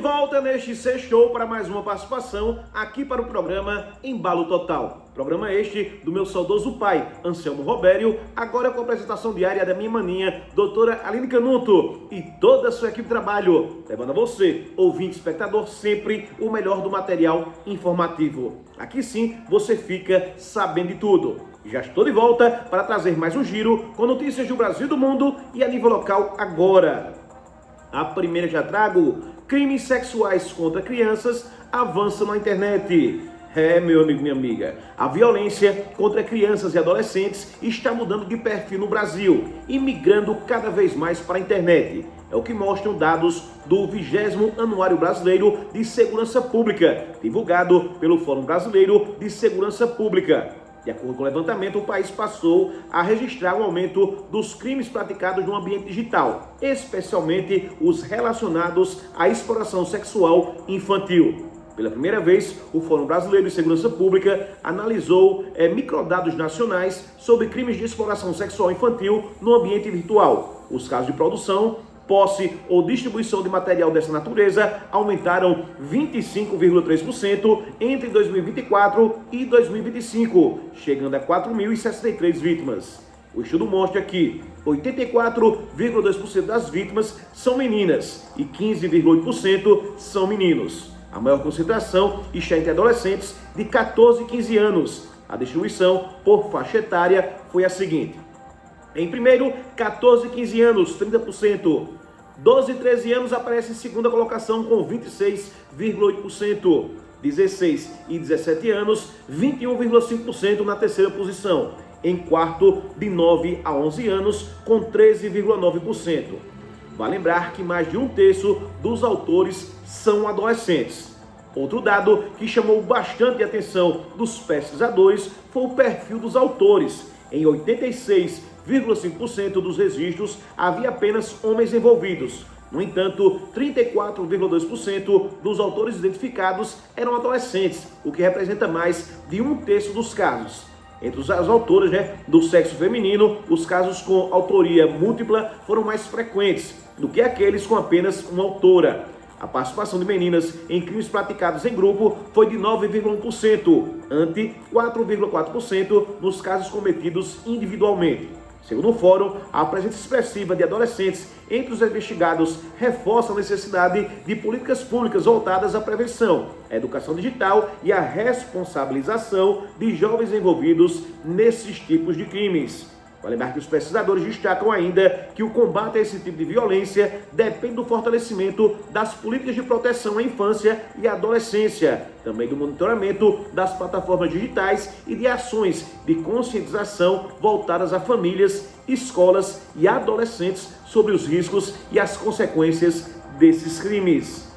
volta neste sextou para mais uma participação aqui para o programa Embalo Total. Programa este do meu saudoso pai, Anselmo Robério, agora com a apresentação diária da minha maninha, doutora Aline Canuto, e toda a sua equipe de trabalho, levando a você, ouvinte, espectador, sempre o melhor do material informativo. Aqui sim, você fica sabendo de tudo. Já estou de volta para trazer mais um giro com notícias do Brasil e do mundo e a nível local agora. A primeira já trago: crimes sexuais contra crianças avançam na internet. Meu amigo, minha amiga, a violência contra crianças e adolescentes está mudando de perfil no Brasil e migrando cada vez mais para a internet. É o que mostram dados do 20º Anuário Brasileiro de Segurança Pública, divulgado pelo Fórum Brasileiro de Segurança Pública. De acordo com o levantamento, o país passou a registrar um aumento dos crimes praticados no ambiente digital, especialmente os relacionados à exploração sexual infantil. Pela primeira vez, o Fórum Brasileiro de Segurança Pública analisou microdados nacionais sobre crimes de exploração sexual infantil no ambiente virtual. Os casos de produção, posse ou distribuição de material dessa natureza aumentaram 25,3% entre 2024 e 2025, chegando a 4.063 vítimas. O estudo mostra que 84,2% das vítimas são meninas e 15,8% são meninos. A maior concentração está entre adolescentes de 14 e 15 anos. A distribuição por faixa etária foi a seguinte: em primeiro, 14 e 15 anos, 30%. 12 e 13 anos aparece em segunda colocação com 26,8%. 16 e 17 anos, 21,5% na terceira posição. Em quarto, de 9 a 11 anos, com 13,9%. Vale lembrar que mais de um terço dos autores são adolescentes. Outro dado que chamou bastante a atenção dos pesquisadores foi o perfil dos autores. Em 86,5% dos registros havia apenas homens envolvidos. No entanto, 34,2% dos autores identificados eram adolescentes, o que representa mais de um terço dos casos. Entre os autores do sexo feminino, os casos com autoria múltipla foram mais frequentes do que aqueles com apenas uma autora. A participação de meninas em crimes praticados em grupo foi de 9,1%, ante 4,4% nos casos cometidos individualmente. Segundo o Fórum, a presença expressiva de adolescentes entre os investigados reforça a necessidade de políticas públicas voltadas à prevenção, à educação digital e à responsabilização de jovens envolvidos nesses tipos de crimes. Vale lembrar que os pesquisadores destacam ainda que o combate a esse tipo de violência depende do fortalecimento das políticas de proteção à infância e à adolescência, também do monitoramento das plataformas digitais e de ações de conscientização voltadas a famílias, escolas e adolescentes sobre os riscos e as consequências desses crimes.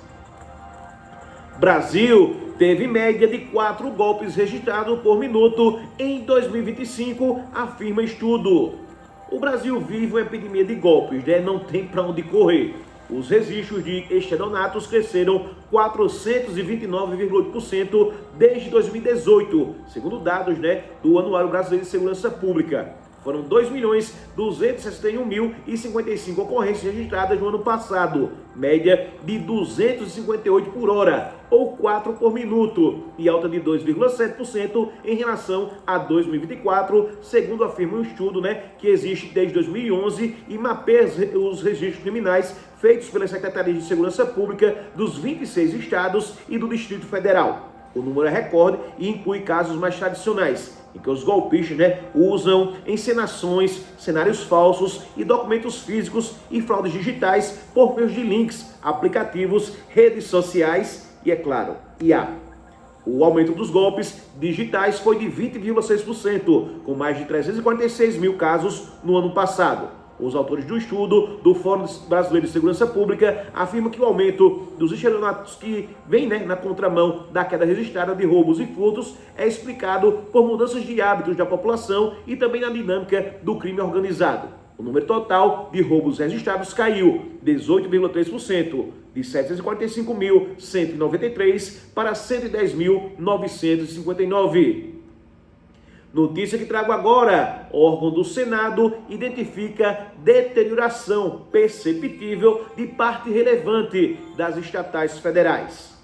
Brasil teve média de 4 golpes registrados por minuto em 2025, afirma estudo. O Brasil vive uma epidemia de golpes, não tem para onde correr. Os registros de estelionatos cresceram 429,8% desde 2018, segundo dados do Anuário Brasileiro de Segurança Pública. Foram 2.261.055 ocorrências registradas no ano passado, média de 258 por hora, ou 4 por minuto, e alta de 2,7% em relação a 2024, segundo afirma um estudo que existe desde 2011 e mapeia os registros criminais feitos pela Secretaria de Segurança Pública dos 26 estados e do Distrito Federal. O número é recorde e inclui casos mais tradicionais, em que os golpistas usam encenações, cenários falsos e documentos físicos e fraudes digitais por meio de links, aplicativos, redes sociais e, é claro, IA. O aumento dos golpes digitais foi de 20,6%, com mais de 346 mil casos no ano passado. Os autores do estudo do Fórum Brasileiro de Segurança Pública afirmam que o aumento dos estelionatos que vem na contramão da queda registrada de roubos e furtos é explicado por mudanças de hábitos da população e também na dinâmica do crime organizado. O número total de roubos registrados caiu 18,3%, de 745.193 para 110.959. Notícia que trago agora: órgão do Senado identifica deterioração perceptível de parte relevante das estatais federais.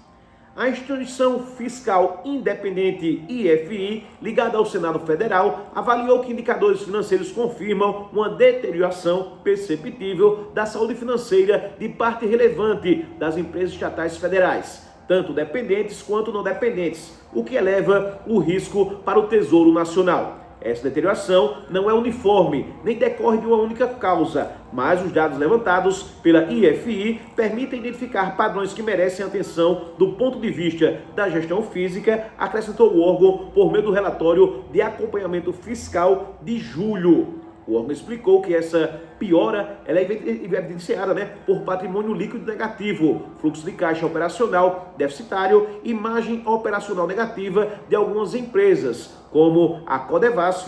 A Instituição Fiscal Independente, IFI, ligada ao Senado Federal, avaliou que indicadores financeiros confirmam uma deterioração perceptível da saúde financeira de parte relevante das empresas estatais federais, tanto dependentes quanto não dependentes, o que eleva o risco para o Tesouro Nacional. Essa deterioração não é uniforme, nem decorre de uma única causa, mas os dados levantados pela IFI permitem identificar padrões que merecem atenção do ponto de vista da gestão física, acrescentou o órgão por meio do relatório de acompanhamento fiscal de julho. O órgão explicou que essa piora ela é evidenciada por patrimônio líquido negativo, fluxo de caixa operacional deficitário e margem operacional negativa de algumas empresas, como a Codevasf,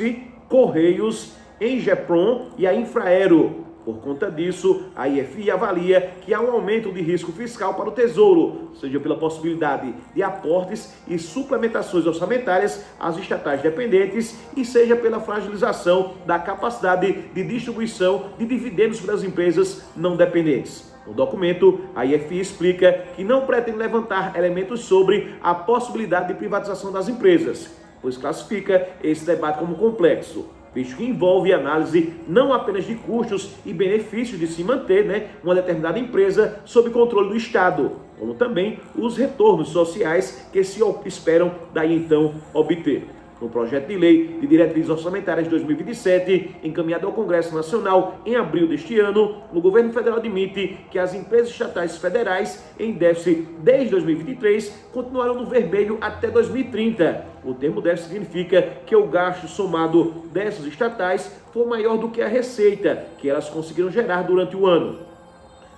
Correios, Engepron e a Infraero. Por conta disso, a IFI avalia que há um aumento de risco fiscal para o Tesouro, seja pela possibilidade de aportes e suplementações orçamentárias às estatais dependentes e seja pela fragilização da capacidade de distribuição de dividendos para as empresas não dependentes. No documento, a IFI explica que não pretende levantar elementos sobre a possibilidade de privatização das empresas, pois classifica esse debate como complexo, visto que envolve análise não apenas de custos e benefícios de se manter uma determinada empresa sob controle do Estado, como também os retornos sociais que se esperam daí então obter. No projeto de lei de diretrizes orçamentárias de 2027, encaminhado ao Congresso Nacional em abril deste ano, o governo federal admite que as empresas estatais federais em déficit desde 2023 continuarão no vermelho até 2030. O termo déficit significa que o gasto somado dessas estatais for maior do que a receita que elas conseguiram gerar durante o ano.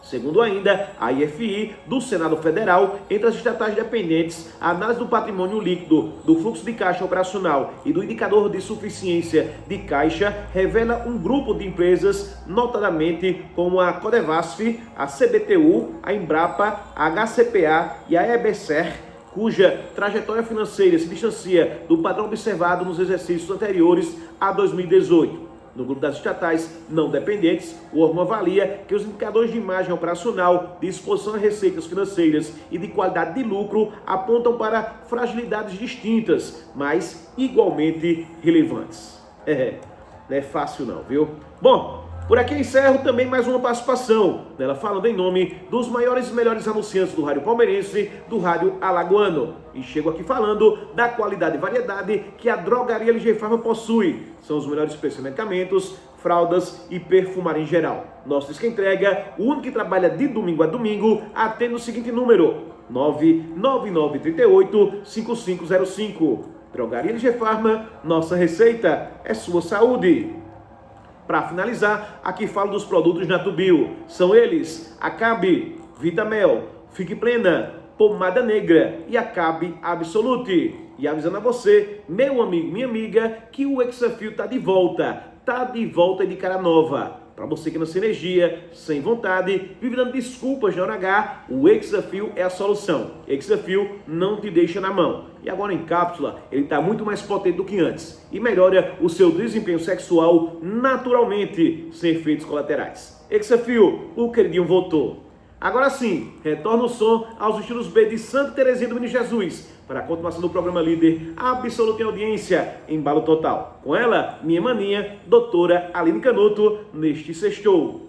Segundo ainda a IFI do Senado Federal, entre as estatais dependentes, a análise do patrimônio líquido, do fluxo de caixa operacional e do indicador de suficiência de caixa revela um grupo de empresas, notadamente como a Codevasf, a CBTU, a Embrapa, a HCPA e a EBSER, cuja trajetória financeira se distancia do padrão observado nos exercícios anteriores a 2018. No grupo das estatais não dependentes, o órgão avalia que os indicadores de imagem operacional, de exposição a receitas financeiras e de qualidade de lucro apontam para fragilidades distintas, mas igualmente relevantes. Não é fácil não, viu? Bom, por aqui encerro também mais uma participação, nela falando em nome dos maiores e melhores anunciantes do rádio palmeirense, do rádio alagoano. E chego aqui falando da qualidade e variedade que a Drogaria LG Farma possui. São os melhores preços de medicamentos, fraldas e perfumaria em geral. Nosso disco entrega, o único que trabalha de domingo a domingo, atende o seguinte número: 99938-5505. Drogaria LG Farma, nossa receita é sua saúde. Para finalizar, aqui falo dos produtos Natubio. São eles: Acabe, Vitamel, Fique Plena, Pomada Negra e Acabe Absolute. E avisando a você, meu amigo, minha amiga, que o Exafil tá de volta e de cara nova. Para você que não tem energia, sem vontade, vive dando desculpas na hora H, o Exafil é a solução. Exafil não te deixa na mão. E agora em cápsula, ele está muito mais potente do que antes e melhora o seu desempenho sexual naturalmente, sem efeitos colaterais. Exafil, o queridinho voltou. Agora sim, retorna o som aos estilos B de Santa Terezinha do Menino Jesus, para a continuação do programa líder absoluto em audiência, Embalo Total. Com ela, minha maninha, doutora Aline Canuto, neste sextou.